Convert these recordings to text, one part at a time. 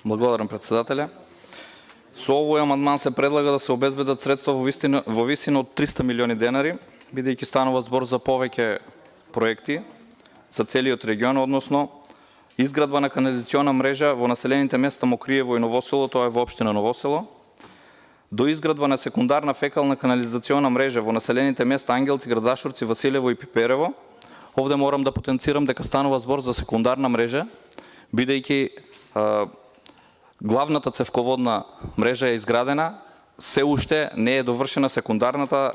Благодарам, председателя. Со овој амандман се предлага да се обезбедат средства во висина од 300 милиони денари, бидејќи станува збор за повеќе проекти за целиот регион, односно изградба на канализациона мрежа во населените места Мокриево и Новосело, тоа е во општина Новосело, до изградба на секундарна фекална канализациона мрежа во населените места Ангелци, Градашурци, Василево и Пиперево. Овде морам да потенцирам дека станува збор за секундарна мрежа, бидејќи главната цевководна мрежа е изградена, се уште не е довршена секундарната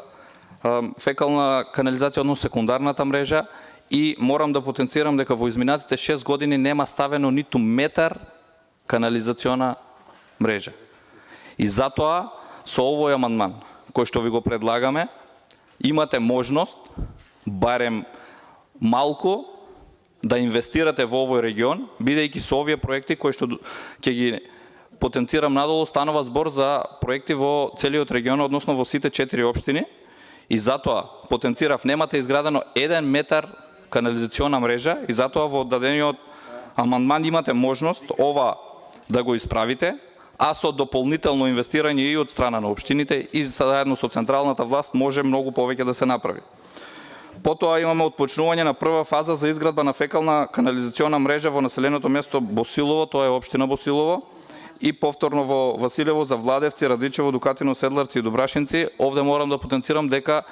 фекална канализација, односно секундарната мрежа, и морам да потенцирам дека во изминатите 6 години нема ставено ниту метар канализациона мрежа. И затоа со овој амандман кој што ви го предлагаме, имате можност барем малку да инвестирате во овој регион, бидејќи со овие проекти кои што ќе ги потенцирам надолу, станува збор за проекти во целиот регион, односно во сите 4 општини, и затоа потенцирав, немате изградено 1 метар канализациона мрежа, и затоа во дадениот амандман имате можност ова да го исправите, а со дополнително инвестирање и од страна на општините и заедно со централната власт може многу повеќе да се направи. Потоа имаме отпочнување на прва фаза за изградба на фекална канализациона мрежа во населеното место Босилово, тоа е општина Босилово, и повторно во Василево за Владевци, Радичево, Дукатино, Седларци и Дубрашинци. Овде морам да потенцирам дека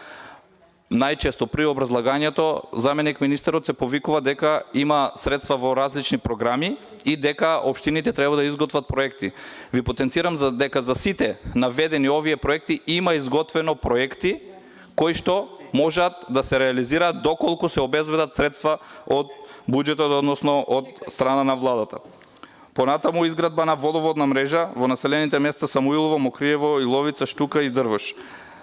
најчесто при образлагањето заменик министерот се повикува дека има средства во различни програми и дека општините треба да изготват проекти. Ви потенцирам за дека за сите наведени овие проекти има изготвено проекти кои што можат да се реализираат доколку се обезбедат средства од буџетот, односно од страна на владата. Понатаму изградба на водоводна мрежа во населените места Самуилово, Мокриево, Иловица, Штука и Дрвош.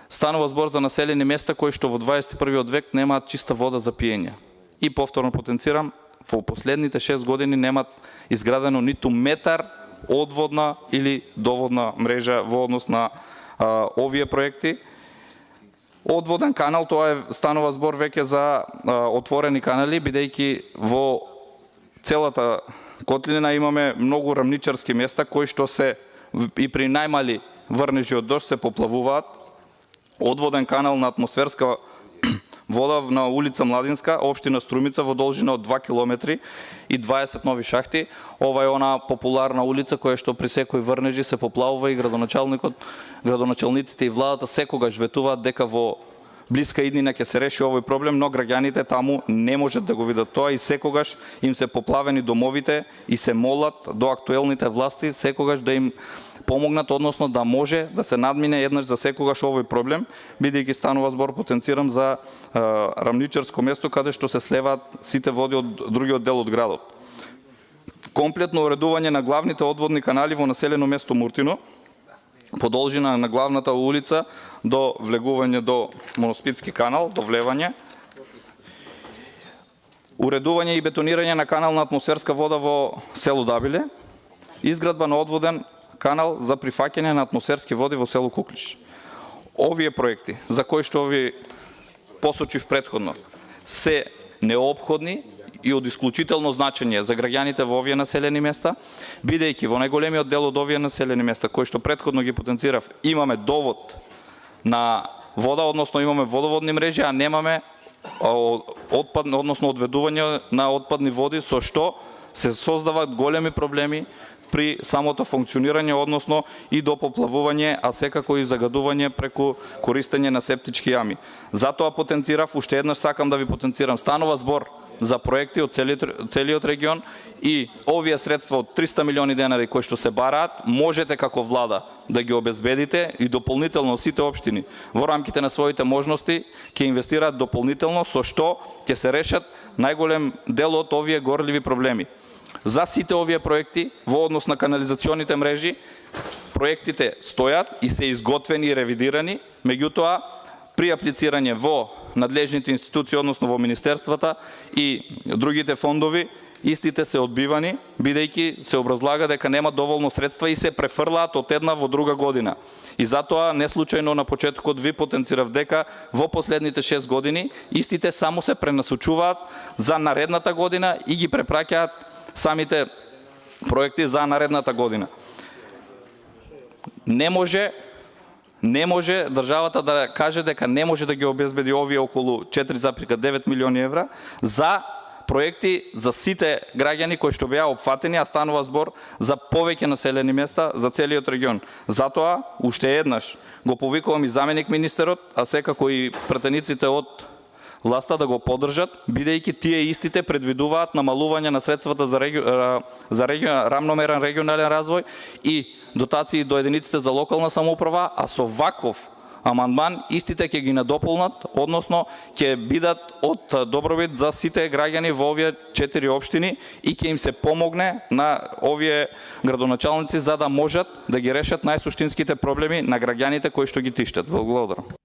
Станува збор за населени места кои што во 21 век немаат чиста вода за пиење. И повторно потенцирам, во последните 6 години немаат изградено ниту метар одводна или доводна мрежа во однос на овие проекти. Одводен канал, тоа е станува збор веќе за отворени канали, бидејќи во целата котлина имаме многу рамничарски места кои што се и при најмали врнежи од дожд се поплавуваат. Одводен канал на атмосферска вода на улица Младинска, општина Струмица, во должина од 2 километри и 20 нови шахти. Ова е она популарна улица која што при секој врнежи се поплавува и градоначалниците и владата секогаш ветуваат дека во блиска иднина ќе се реши овој проблем, но граѓаните таму не можат да го видат тоа и секогаш им се поплавени домовите и се молат до актуелните власти секогаш да им помогнат, односно да може да се надмине еднаш за секогаш овој проблем, бидејќи станува збор, потенцирам, за рамничарско место каде што се слеваат сите води од другиот дел од градот. Комплетно уредување на главните одводни канали во населено место Муртино, по должина на главната улица до влегување до Моноспитски канал, до влевање. Уредување и бетонирање на канална атмосферска вода во село Дабиле. Изградба на одводен канал за прифаќање на атмосферски води во село Куклиш. Овие проекти, за кои што ви посочив претходно, се неопходни и од исклучително значење за граѓаните во овие населени места, бидејќи во најголемиот дел од овие населени места, кои што претходно ги потенцирав, имаме довод на вода, односно имаме водоводни мрежи, а немаме односно одведување на отпадни води, со што се создаваат големи проблеми при самото функционирање, односно и до поплавување, а секако и загадување преку користење на септички јами. Затоа потенцирав, уште еднаш сакам да ви потенцирам, станува збор за проекти од целиот регион и овие средства од 300 милиони денари кои што се бараат, можете како влада да ги обезбедите и дополнително сите општини во рамките на своите можности ќе инвестираат дополнително, со што ќе се решат најголем дел од овие горливи проблеми. За сите овие проекти во однос на канализационите мрежи, проектите стојат и се изготвени и ревидирани, меѓутоа при аплицирање во надлежните институции, односно во министерствата и другите фондови, истите се одбивани, бидејќи се образлага дека нема доволно средства и се префрлаат од една во друга година. И затоа неслучајно на почетокот ви потенцирав дека во последните 6 години истите само се пренасочуваат за наредната година и ги препраќаат самите проекти за наредната година. Не може државата да каже дека не може да ги обезбеди овие околу 4,9 милиони евра за проекти за сите граѓани кои што беа опфатени, а станува збор за повеќе населени места за целиот регион. Затоа, уште еднаш, го повикувам и заменик министерот, а секако и пратениците од власта да го поддржат, бидејќи тие истите предвидуваат намалување на средствата за рамномерен регионален развој и дотации до единиците за локална самоуправа, а со ваков амандман истите ќе ги надополнат, односно ќе бидат од добробит за сите граѓани во овие 4 општини и ќе им се помогне на овие градоначалници за да можат да ги решат најсуштинските проблеми на граѓаните кои што ги тиштат. Благодарам.